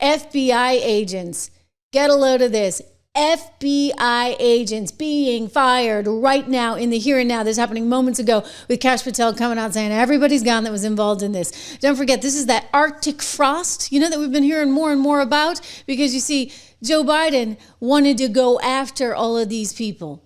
FBI agents, get a load of this. FBI agents being fired right now in the here and now. This happening moments ago with Kash Patel coming out saying everybody's gone that was involved in this. Don't forget, this is that Arctic frost, that we've been hearing more and more about, because you see, Joe Biden wanted to go after all of these people.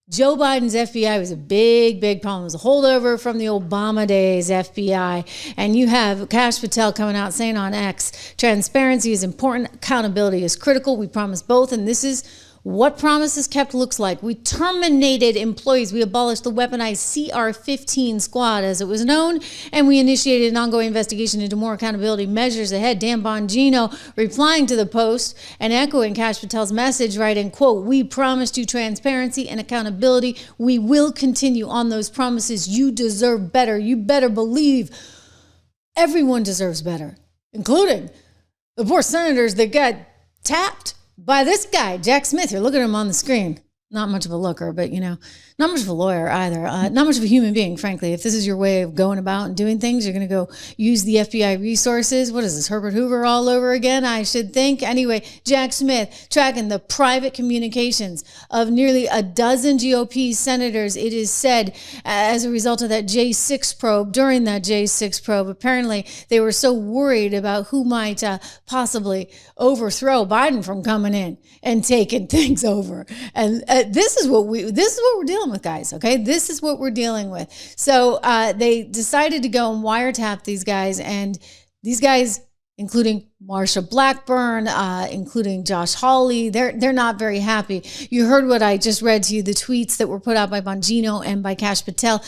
Joe Biden's FBI was a big, big problem. It was a holdover from the Obama days FBI. And you have Kash Patel coming out saying on X, transparency is important, accountability is critical. We promise both, and this is what promises kept looks like. We terminated employees. We abolished the weaponized CR-15 squad, as it was known, and we initiated an ongoing investigation into more accountability measures ahead. Dan Bongino replying to the Post and echoing Kash Patel's message, writing, quote, "We promised you transparency and accountability. We will continue on those promises. You deserve better. You better believe everyone deserves better, including the poor senators that got tapped by this guy, Jack Smith. You're looking at him on the screen. Not much of a looker, but, not much of a lawyer either. Not much of a human being, frankly. If this is your way of going about and doing things, you're going to go use the FBI resources. What is this, Herbert Hoover all over again, I should think? Anyway, Jack Smith tracking the private communications of nearly a dozen GOP senators, it is said, as a result of that J6 probe. During that J6 probe, apparently they were so worried about who might possibly overthrow Biden from coming in and taking things over. And this is what we're dealing with, guys. Okay, this is what we're dealing with. So they decided to go and wiretap these guys, and these guys, including Marsha Blackburn, including Josh Hawley, they're not very happy. You heard what I just read to you, the tweets that were put out by Bongino and by Kash Patel.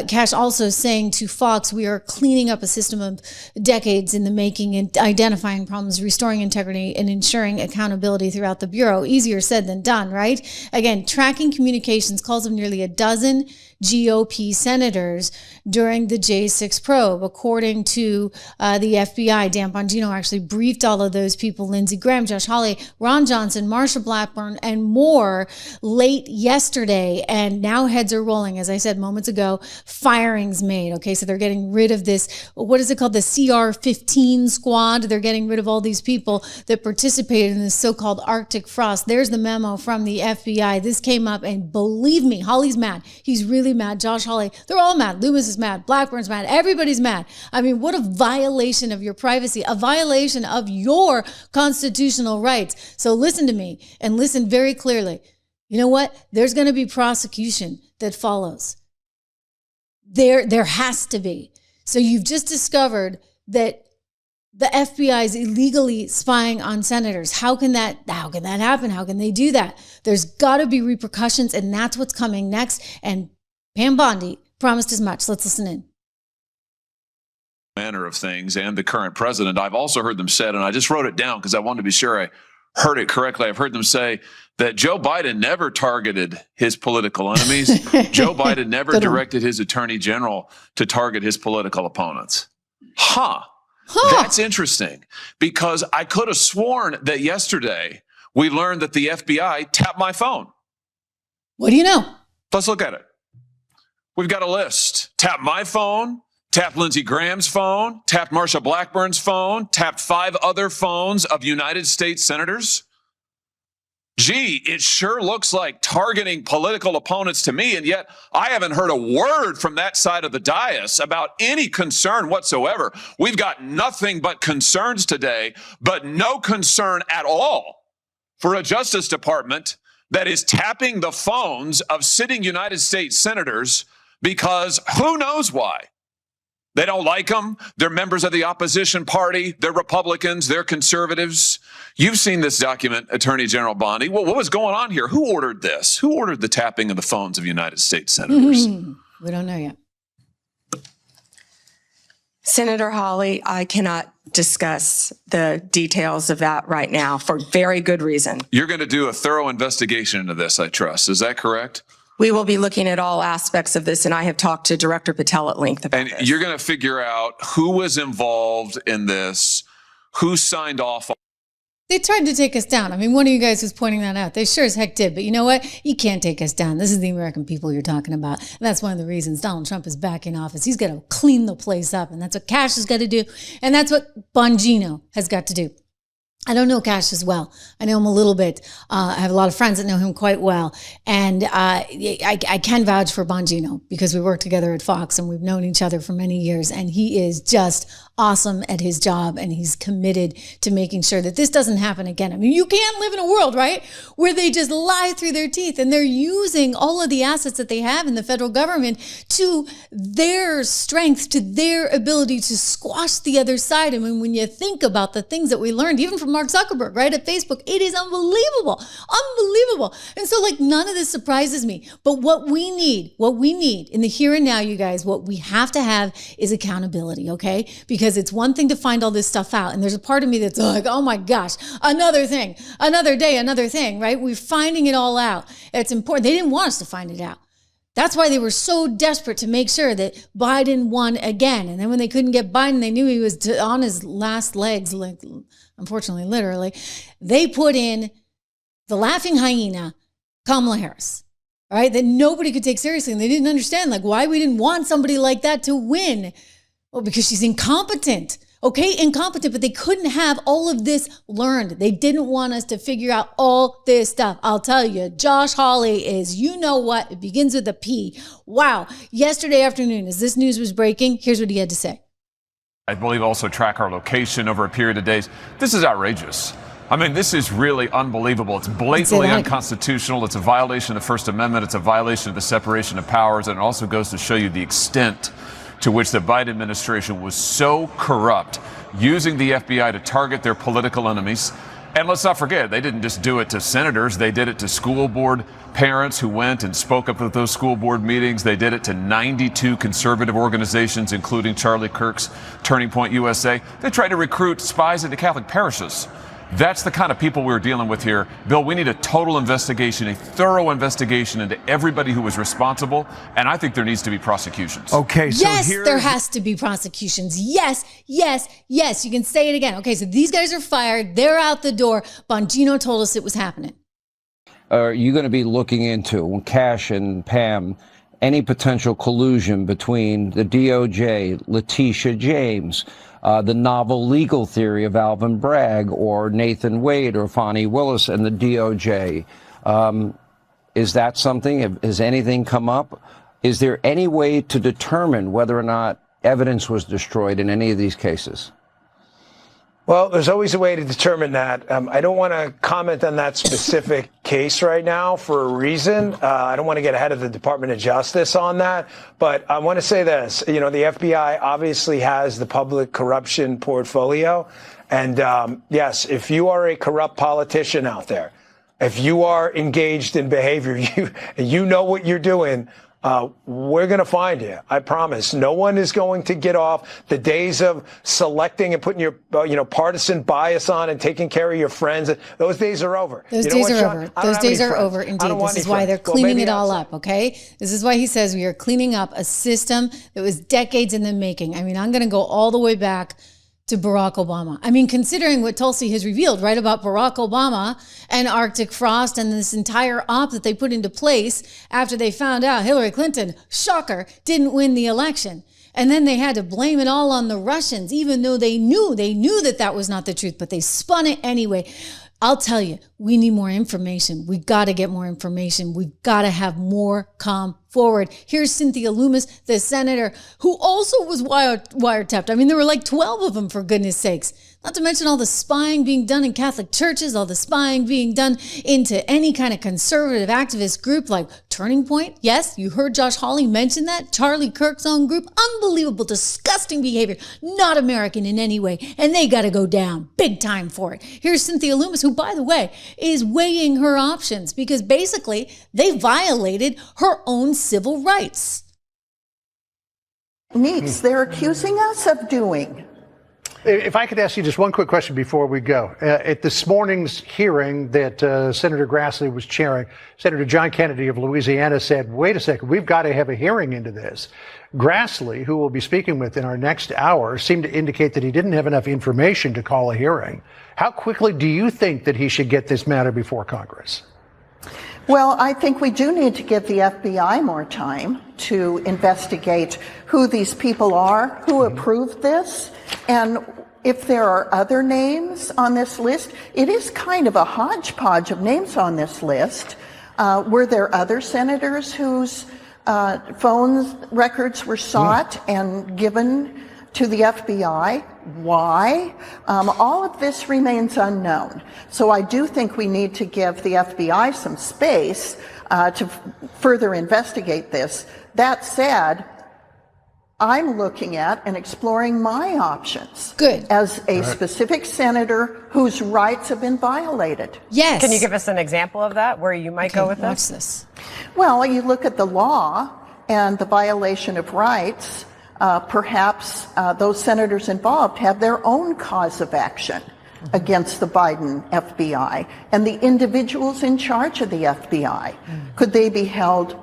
Kash also saying to Fox, "We are cleaning up a system of decades in the making and identifying problems, restoring integrity, and ensuring accountability throughout the Bureau." Easier said than done, right? Again, tracking communications calls of nearly a dozen GOP senators during the J6 probe. According to the FBI, Dan Bongino actually briefed all of those people, Lindsey Graham, Josh Hawley, Ron Johnson, Marsha Blackburn, and more late yesterday. And now heads are rolling. As I said moments ago, firings made. Okay, so they're getting rid of this, what is it called? The CR-15 squad. They're getting rid of all these people that participated in this so-called Arctic frost. There's the memo from the FBI. This came up, and believe me, Hawley's mad. He's really mad. Josh Hawley, they're all mad. Loomis is mad. Blackburn's mad. Everybody's mad. I mean, what a violation of your privacy, a violation of your constitutional rights. So listen to me and listen very clearly. You know what? There's going to be prosecution that follows. There has to be. So you've just discovered that the FBI is illegally spying on senators. How can that happen? How can they do that? There's got to be repercussions, and that's what's coming next. And Pam Bondi promised as much. Let's listen in. Manner of things and the current president. I've also heard them said, and I just wrote it down because I wanted to be sure I heard it correctly. I've heard them say that Joe Biden never targeted his political enemies. Joe Biden never directed his attorney general to target his political opponents. That's interesting, because I could have sworn that yesterday we learned that the FBI tapped my phone. What do you know? Let's look at it. We've got a list. Tap my phone, tapped Lindsey Graham's phone, tapped Marsha Blackburn's phone, tapped 5 other phones of United States senators. Gee, it sure looks like targeting political opponents to me, and yet I haven't heard a word from that side of the dais about any concern whatsoever. We've got nothing but concerns today, but no concern at all for a Justice Department that is tapping the phones of sitting United States senators because who knows why. They don't like them. They're members of the opposition party. They're Republicans. They're conservatives. You've seen this document, Attorney General Bondi. Well, what was going on here? Who ordered this? Who ordered the tapping of the phones of United States senators? We don't know yet. Senator Hawley, I cannot discuss the details of that right now for very good reason. You're going to do a thorough investigation into this, I trust. Is that correct? We will be looking at all aspects of this, and I have talked to Director Patel at length about this. And you're going to figure out who was involved in this, who signed off. They tried to take us down. I mean, one of you guys was pointing that out. They sure as heck did. But you know what? You can't take us down. This is the American people you're talking about. And that's one of the reasons Donald Trump is back in office. He's got to clean the place up. And that's what Kash has got to do. And that's what Bongino has got to do. I don't know Cash as well. I know him a little bit. I have a lot of friends that know him quite well. And I can vouch for Bongino because we work together at Fox and we've known each other for many years. And he is just awesome at his job, and he's committed to making sure that this doesn't happen again. I mean, you can't live in a world, right, where they just lie through their teeth and they're using all of the assets that they have in the federal government to their strength, to their ability to squash the other side. I mean, when you think about the things that we learned, even from Mark Zuckerberg, right, at Facebook, it is unbelievable, unbelievable. And so, like, none of this surprises me. But what we need in the here and now, you guys, what we have to have is accountability, okay? Because it's one thing to find all this stuff out. And there's a part of me that's like, oh my gosh, another thing, another day, another thing, right? We're finding it all out. It's important. They didn't want us to find it out. That's why they were so desperate to make sure that Biden won again. And then when they couldn't get Biden, they knew he was on his last legs, like, unfortunately, literally. They put in the laughing hyena, Kamala Harris, right? That nobody could take seriously. And they didn't understand, like, why we didn't want somebody like that to win. Well, because she's incompetent. Okay, incompetent, but they couldn't have all of this learned. They didn't want us to figure out all this stuff. I'll tell you, Josh Hawley is, you know what? It begins with a P. Wow. Yesterday afternoon, as this news was breaking, here's what he had to say. I believe also track our location over a period of days. This is outrageous. I mean, this is really unbelievable. It's blatantly unconstitutional. It's a violation of the First Amendment. It's a violation of the separation of powers. And it also goes to show you the extent to which the Biden administration was so corrupt, using the FBI to target their political enemies. And let's not forget, they didn't just do it to senators. They did it to school board parents who went and spoke up at those school board meetings. They did it to 92 conservative organizations, including Charlie Kirk's Turning Point USA. They tried to recruit spies into Catholic parishes. That's the kind of people we're dealing with here. Bill, we need a total investigation, a thorough investigation into everybody who was responsible, and I think there needs to be prosecutions. Okay, so yes, there has to be prosecutions. Yes, yes, yes. You can say it again. Okay, so these guys are fired. They're out the door. Bongino told us it was happening. Are you going to be looking into, Cash and Pam, any potential collusion between the DOJ, Letitia James, the novel legal theory of Alvin Bragg or Nathan Wade or Fani Willis and the DOJ? Is that something? Has anything come up? Is there any way to determine whether or not evidence was destroyed in any of these cases? Well, there's always a way to determine that. I don't want to comment on that specific case right now for a reason. I don't want to get ahead of the Department of Justice on that. But I want to say this. You know, the FBI obviously has the public corruption portfolio. And yes, if you are a corrupt politician out there, if you are engaged in behavior, you know what you're doing, we're going to find you. I promise. No one is going to get off. The days of selecting and putting your, partisan bias on and taking care of your friends, those days are over. Those days are over. Those days are over, indeed. This is why they're cleaning it all up, okay? This is why he says we are cleaning up a system that was decades in the making. I mean, I'm going to go all the way back to Barack Obama. I mean, considering what Tulsi has revealed, right, about Barack Obama and Arctic frost and this entire op that they put into place after they found out Hillary Clinton, shocker, didn't win the election. And then they had to blame it all on the Russians, even though they knew that that was not the truth, but they spun it anyway. I'll tell you, we need more information. We got to get more information. We've got to have more come forward. Here's Cynthia Loomis, the senator, who also was wiretapped. I mean, there were like 12 of them, for goodness sakes. Not to mention all the spying being done in Catholic churches, all the spying being done into any kind of conservative activist group like Turning Point. Yes, you heard Josh Hawley mention that. Charlie Kirk's own group. Unbelievable, disgusting behavior. Not American in any way. And they got to go down big time for it. Here's Cynthia Loomis, who, by the way, is weighing her options because basically they violated her own civil rights. Needs they're accusing us of doing. If I could ask you just one quick question before we go. At this morning's hearing that Senator Grassley was chairing, Senator John Kennedy of Louisiana said, wait a second, we've got to have a hearing into this. Grassley, who we'll be speaking with in our next hour, seemed to indicate that he didn't have enough information to call a hearing. How quickly do you think that he should get this matter before Congress? Well, I think we do need to give the FBI more time to investigate who these people are, who approved this, and If there are other names on this list, it is kind of a hodgepodge of names on this list. Were there other senators whose phone records were sought and given to the FBI? Why? All of this remains unknown. So I do think we need to give the FBI some space to further investigate this. That said, I'm looking at and exploring my options. Good. As a specific senator whose rights have been violated. Yes. Can you give us an example of that, where you might go with this? Watch this. Well, you look at the law and the violation of rights, perhaps those senators involved have their own cause of action against the Biden FBI and the individuals in charge of the FBI. Could they be held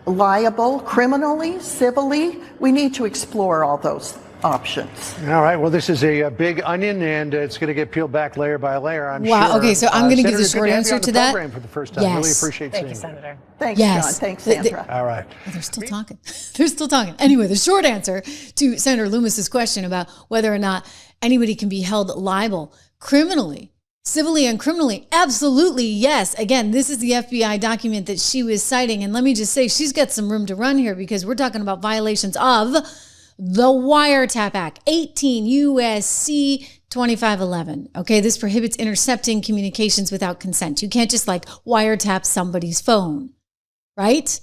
liable criminally, civilly? We need to explore all those options. All right. Well, this is a big onion, and it's going to get peeled back layer by layer, I'm sure. Wow. Okay, so I'm going to give the Senator, short good answer have you to on the that. program for the first time. Yes. Really appreciate Thank seeing you, Senator. Thanks, Yes. John. Thanks, Sandra. All right. They're still talking. They're still talking. Anyway, the short answer to Senator Loomis's question about whether or not anybody can be held liable criminally, civilly and criminally, absolutely yes. Again, this is the FBI document that she was citing. And let me just say, she's got some room to run here, because we're talking about violations of the Wiretap Act, 18 U.S.C. 2511. Okay, this prohibits intercepting communications without consent. You can't just like wiretap somebody's phone, right?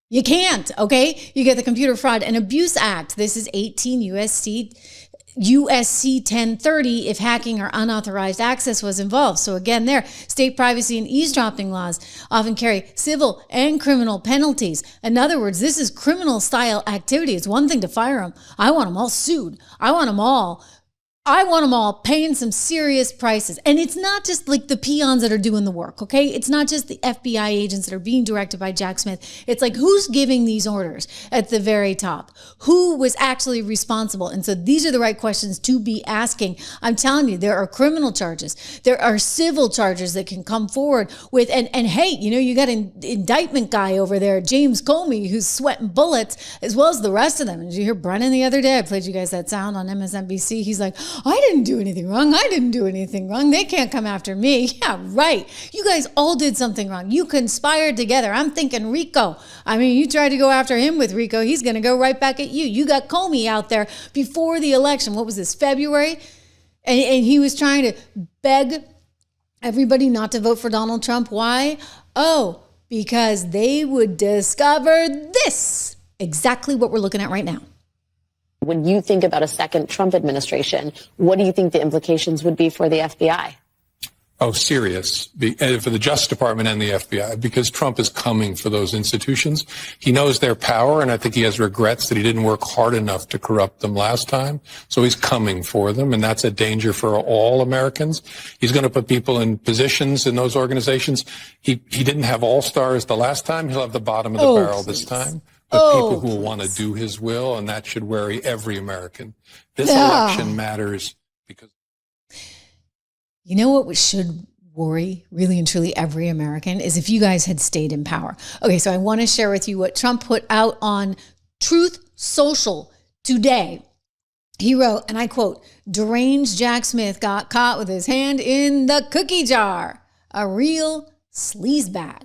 You can't, okay? You get the Computer Fraud and Abuse Act. This is 18 USC 1030 if hacking or unauthorized access was involved. So again, there, state privacy and eavesdropping laws often carry civil and criminal penalties. In other words, this is criminal style activity. It's one thing to fire them. I want them all sued. I want them all paying some serious prices. And it's not just like the peons that are doing the work, okay? It's not just the FBI agents that are being directed by Jack Smith. It's like, who's giving these orders at the very top? Who was actually responsible? And so these are the right questions to be asking. I'm telling you, there are criminal charges. There are civil charges that can come forward with, and hey, you know, you got an indictment guy over there, James Comey, who's sweating bullets, as well as the rest of them. Did you hear Brennan the other day? I played you guys that sound on MSNBC. He's like, I didn't do anything wrong. I didn't do anything wrong. They can't come after me. Yeah, right. You guys all did something wrong. You conspired together. I'm thinking Rico. I mean, you tried to go after him with Rico. He's going to go right back at you. You got Comey out there before the election. What was this, February? And he was trying to beg everybody not to vote for Donald Trump. Why? Oh, because they would discover this. Exactly what we're looking at right now. When you think about a second Trump administration, what do you think the implications would be for the FBI? Oh, serious. For the Justice Department and the FBI, because Trump is coming for those institutions. He knows their power, and I think he has regrets that he didn't work hard enough to corrupt them last time. So he's coming for them, and that's a danger for all Americans. He's going to put people in positions in those organizations. He didn't have all-stars the last time. He'll have the bottom of the barrel this time. But people who will want to do his will, and that should worry every American. This election matters because... You know what should worry really and truly every American is if you guys had stayed in power. Okay, so I want to share with you what Trump put out on Truth Social today. He wrote, and I quote, "Deranged Jack Smith got caught with his hand in the cookie jar. A real sleazebag."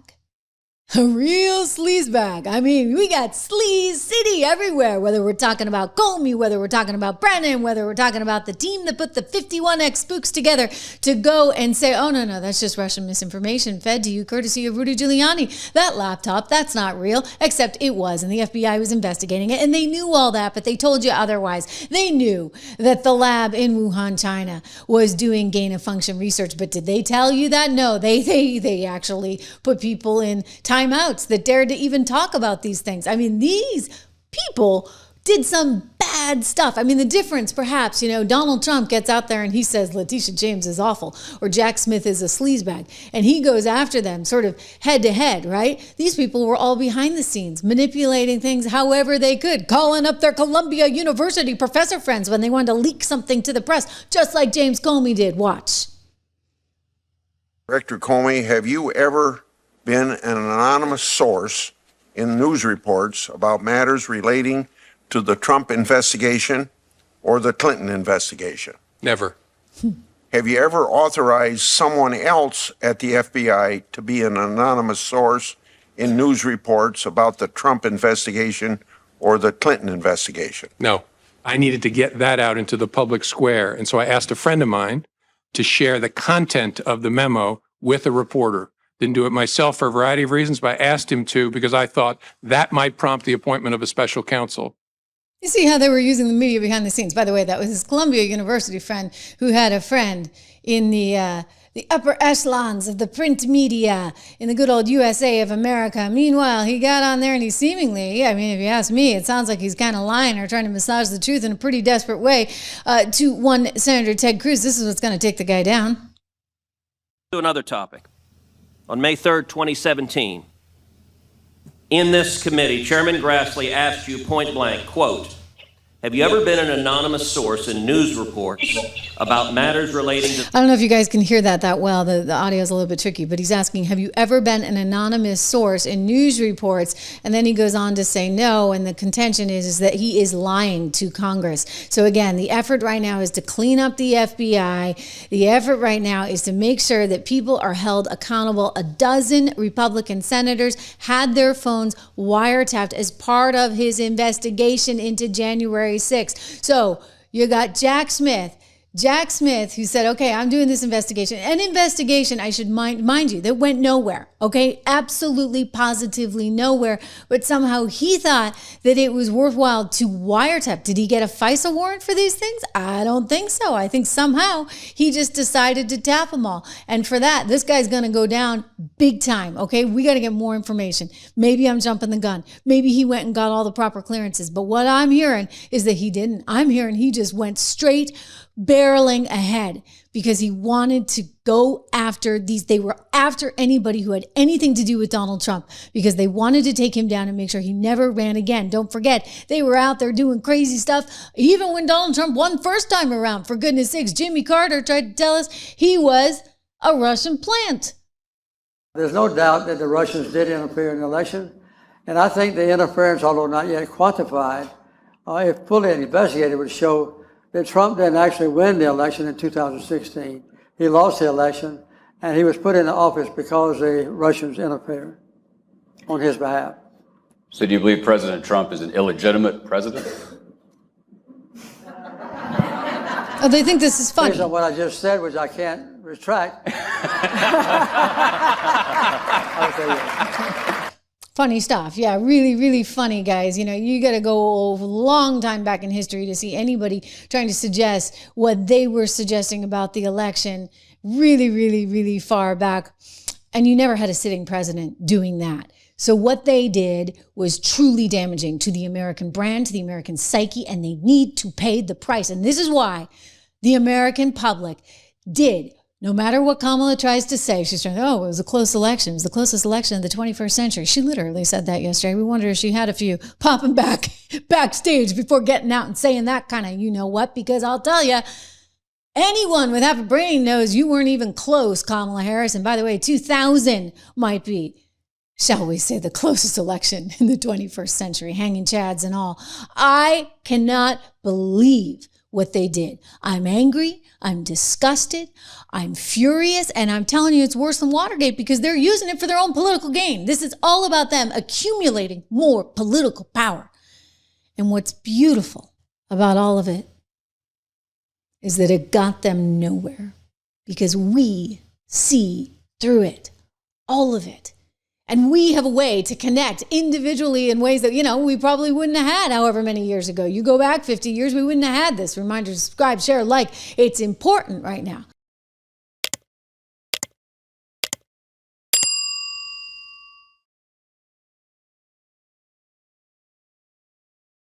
A real sleazebag. I mean, we got sleaze city everywhere, whether we're talking about Comey, whether we're talking about Brennan, whether we're talking about the team that put the 51X spooks together to go and say, oh, no, that's just Russian misinformation fed to you courtesy of Rudy Giuliani. That laptop, that's not real, except it was, and the FBI was investigating it, and they knew all that, but they told you otherwise. They knew that the lab in Wuhan, China was doing gain-of-function research, but did they tell you that? No, they actually put people in timeouts that dared to even talk about these things. I mean, these people did some bad stuff. I mean, the difference, perhaps, Donald Trump gets out there and he says Letitia James is awful or Jack Smith is a sleazebag, and he goes after them sort of head to head, right? These people were all behind the scenes, manipulating things however they could, calling up their Columbia University professor friends when they wanted to leak something to the press, just like James Comey did. Watch. Director Comey, have you ever been an anonymous source in news reports about matters relating to the Trump investigation or the Clinton investigation? Never. Have you ever authorized someone else at the FBI to be an anonymous source in news reports about the Trump investigation or the Clinton investigation? No. I needed to get that out into the public square. And so I asked a friend of mine to share the content of the memo with a reporter. Didn't do it myself for a variety of reasons, but I asked him to because I thought that might prompt the appointment of a special counsel. You see how they were using the media behind the scenes. By the way, that was his Columbia University friend who had a friend in the upper echelons of the print media in the good old USA of America. Meanwhile, he got on there and he seemingly, I mean, if you ask me, it sounds like he's kind of lying or trying to massage the truth in a pretty desperate way to one Senator Ted Cruz. This is what's going to take the guy down. To another topic. On May 3rd, 2017, in this committee, Chairman Grassley asked you point blank, quote, have you ever been an anonymous source in news reports about matters relating to... I don't know if you guys can hear that well. The audio is a little bit tricky, but he's asking, have you ever been an anonymous source in news reports? And then he goes on to say no, and the contention is that he is lying to Congress. So again, the effort right now is to clean up the FBI. The effort right now is to make sure that people are held accountable. A dozen Republican senators had their phones wiretapped as part of his investigation into January 6th. So you got Jack Smith, who said, okay, I'm doing this investigation. An investigation, I should mind you, that went nowhere, okay? Absolutely, positively nowhere. But somehow he thought that it was worthwhile to wiretap. Did he get a FISA warrant for these things? I don't think so. I think somehow he just decided to tap them all. And for that, this guy's going to go down big time, okay? We got to get more information. Maybe I'm jumping the gun. Maybe he went and got all the proper clearances. But what I'm hearing is that he didn't. I'm hearing he just went straight barreling ahead because he wanted to go after these. They were after anybody who had anything to do with Donald Trump because they wanted to take him down and make sure he never ran again. Don't forget, they were out there doing crazy stuff. Even when Donald Trump won first time around, for goodness sakes, Jimmy Carter tried to tell us he was a Russian plant. There's no doubt that the Russians did interfere in the election. And I think the interference, although not yet quantified, if fully investigated, would show that Trump didn't actually win the election in 2016. He lost the election, and he was put into office because the Russians interfered on his behalf. So do you believe President Trump is an illegitimate president? Oh, they think this is funny. Based on what I just said, which I can't retract. Funny stuff. Yeah, really, really funny, guys. You know, you got to go a long time back in history to see anybody trying to suggest what they were suggesting about the election. Really, really, really far back. And you never had a sitting president doing that. So what they did was truly damaging to the American brand, to the American psyche, and they need to pay the price. And this is why the American public did. No matter what Kamala tries to say, she's trying, it was a close election. It was the closest election of the 21st century. She literally said that yesterday. We wonder if she had a few popping backstage before getting out and saying that kind of, you know what, because I'll tell you, anyone with half a brain knows you weren't even close, Kamala Harris. And by the way, 2000 might be, shall we say, the closest election in the 21st century, hanging chads and all. I cannot believe what they did. I'm angry, I'm disgusted, I'm furious, and I'm telling you it's worse than Watergate because they're using it for their own political gain. This is all about them accumulating more political power. And what's beautiful about all of it is that it got them nowhere because we see through it, all of it. And we have a way to connect individually in ways that, we probably wouldn't have had however many years ago. You go back 50 years, we wouldn't have had this. Reminder, subscribe, share, like. It's important right now.